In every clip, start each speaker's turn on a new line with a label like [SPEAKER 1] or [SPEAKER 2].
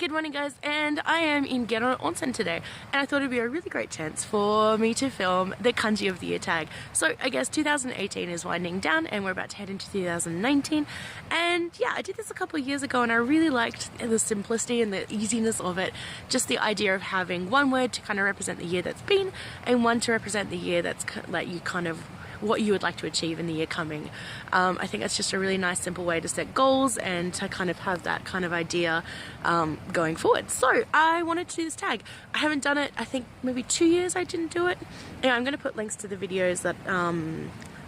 [SPEAKER 1] Good morning guys, and I am in Kyoto Onsen today, and I thought it'd be a really great chance for me to film the Kanji of the Year tag. So I guess 2018 is winding down and we're about to head into 2019, and yeah, I did this a couple of years ago and I really liked the simplicity and the easiness of it. Just the idea of having one word to kind of represent the year that's been and one to represent the year that's like you kind of what you would like to achieve in the year coming. I think it's just a really nice simple way to set goals and to kind of have that kind of idea going forward. So I wanted to do this tag. I haven't done it, I think maybe 2 years I didn't do it. Anyway, I'm going to put links to the videos that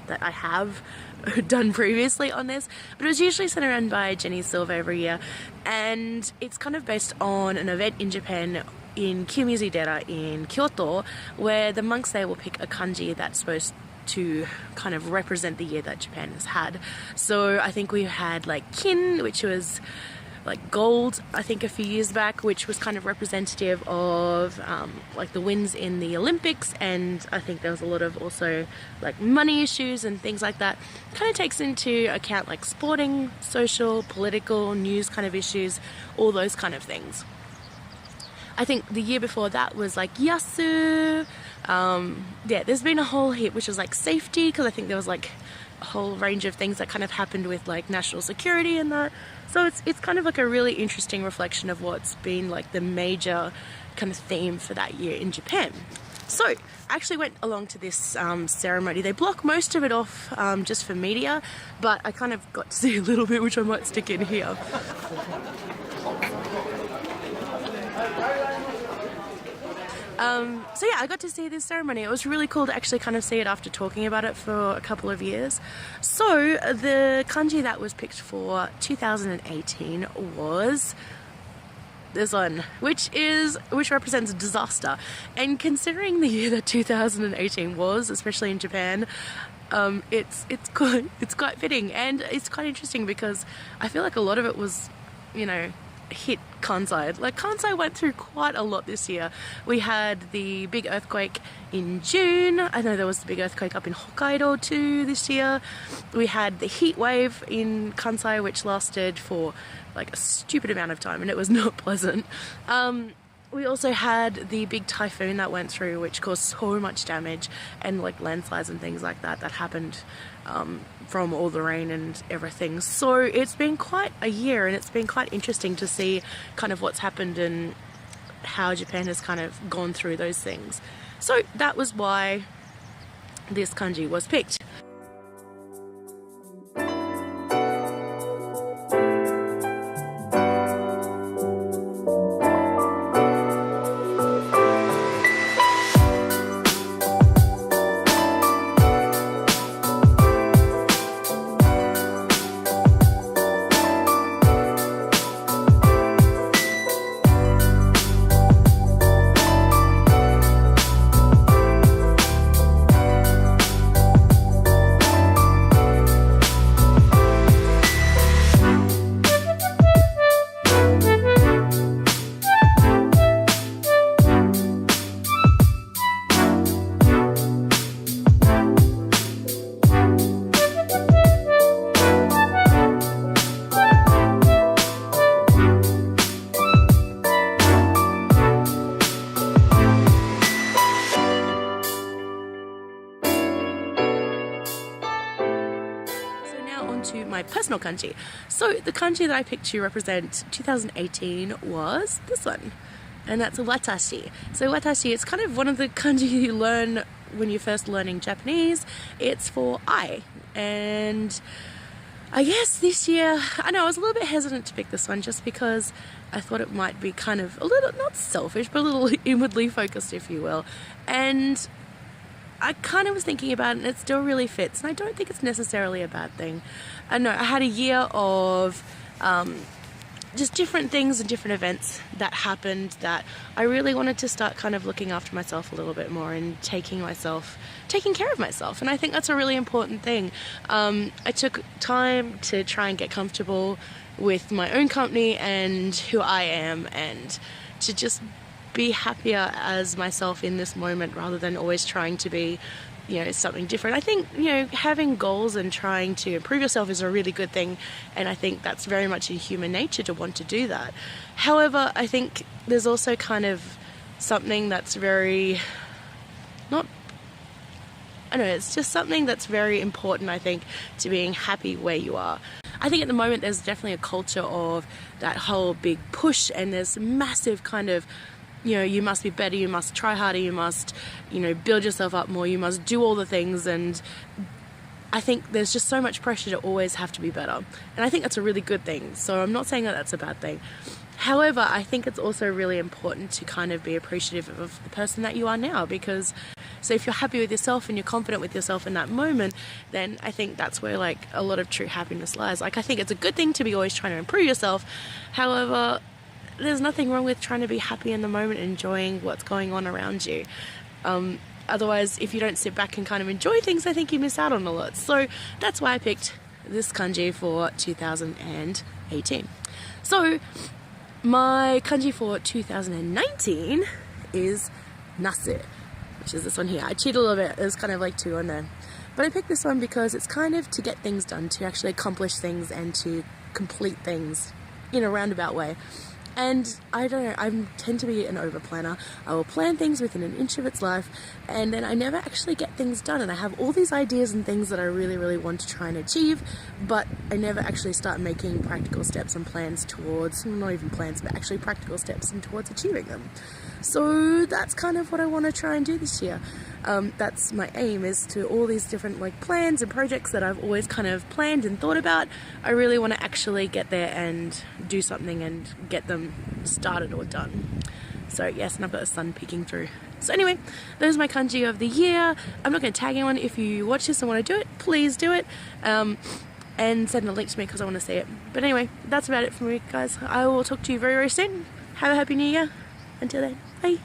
[SPEAKER 1] that I have done previously on this, but it was usually sent around by Jenny Silva every year, and it's kind of based on an event in Japan in Kiyomizudera in Kyoto, where the monks there will pick a kanji that's supposed to kind of represent the year that Japan has had. So I think we had like kin, which was like gold, I think a few years back, which was kind of representative of like the wins in the Olympics, and I think there was a lot of also like money issues and things like that. Kind of takes into account like sporting, social, political, news kind of issues, all those kind of things. I think the year before that was like yasu. Yeah, there's been a whole heap, which was like safety, because I think there was like a whole range of things that kind of happened with like national security and that. So it's kind of like a really interesting reflection of what's been like the major kind of theme for that year in Japan. So I actually went along to this ceremony. They block most of it off just for media, but I kind of got to see a little bit, which I might stick in here. So yeah, I got to see this ceremony. It was really cool to actually kind of see it after talking about it for a couple of years. So the kanji that was picked for 2018 was this one, which represents disaster. And considering the year that 2018 was, especially in Japan, it's quite fitting, and it's quite interesting because I feel like a lot of it was, you know, hit Kanji. Like Kanji went through quite a lot this year. We had the big earthquake in June. I know there was the big earthquake up in Hokkaido too this year. We had the heat wave in Kansai, which lasted for like a stupid amount of time, and it was not pleasant. We also had the big typhoon that went through, which caused so much damage, and like landslides and things like that happened from all the rain and everything. So it's been quite a year, and it's been quite interesting to see kind of what's happened and how Japan has kind of gone through those things. So that was why this kanji was picked. To my personal kanji. So the kanji that I picked to represent 2018 was this one, and that's watashi. So watashi, it's kind of one of the kanji you learn when you're first learning Japanese. It's for I, and I guess this year, I know I was a little bit hesitant to pick this one just because I thought it might be kind of a little, not selfish, but a little inwardly focused, if you will, and I kind of was thinking about it, and it still really fits, and I don't think it's necessarily a bad thing. I know I had a year of just different things and different events that happened that I really wanted to start kind of looking after myself a little bit more and taking care of myself, and I think that's a really important thing. I took time to try and get comfortable with my own company and who I am, and to just be happier as myself in this moment rather than always trying to be something different. I think, having goals and trying to improve yourself is a really good thing, and I think that's very much in human nature to want to do that. However, I think there's also kind of something that's very, it's just something that's very important, I think, to being happy where you are. I think at the moment there's definitely a culture of that whole big push, and there's massive kind of, you must be better, you must try harder, you must, build yourself up more, you must do all the things, and I think there's just so much pressure to always have to be better. And I think that's a really good thing, so I'm not saying that that's a bad thing. However, I think it's also really important to kind of be appreciative of the person that you are now, because so if you're happy with yourself and you're confident with yourself in that moment, then I think that's where like a lot of true happiness lies. Like, I think it's a good thing to be always trying to improve yourself. However, there's nothing wrong with trying to be happy in the moment and enjoying what's going on around you. Otherwise, if you don't sit back and kind of enjoy things, I think you miss out on a lot. So that's why I picked this kanji for 2018. So my kanji for 2019 is nasu, which is this one here. I cheated a little bit, there's kind of like two on there. But I picked this one because it's kind of to get things done, to actually accomplish things and to complete things in a roundabout way. And I don't know, I tend to be an over planner. I will plan things within an inch of its life, and then I never actually get things done. And I have all these ideas and things that I really, really want to try and achieve, but I never actually start making practical steps and plans towards, not even plans, but actually practical steps and towards achieving them. So that's kind of what I want to try and do this year. That's my aim, is to all these different like plans and projects that I've always kind of planned and thought about. I really want to actually get there and do something and get them started or done. So yes, and I've got the sun peeking through. So anyway, those are my kanji of the year. I'm not going to tag anyone. If you watch this and want to do it, please do it. And send a link to me because I want to see it. But anyway, that's about it for me, guys. I will talk to you very, very soon. Have a happy new year. Until then, bye.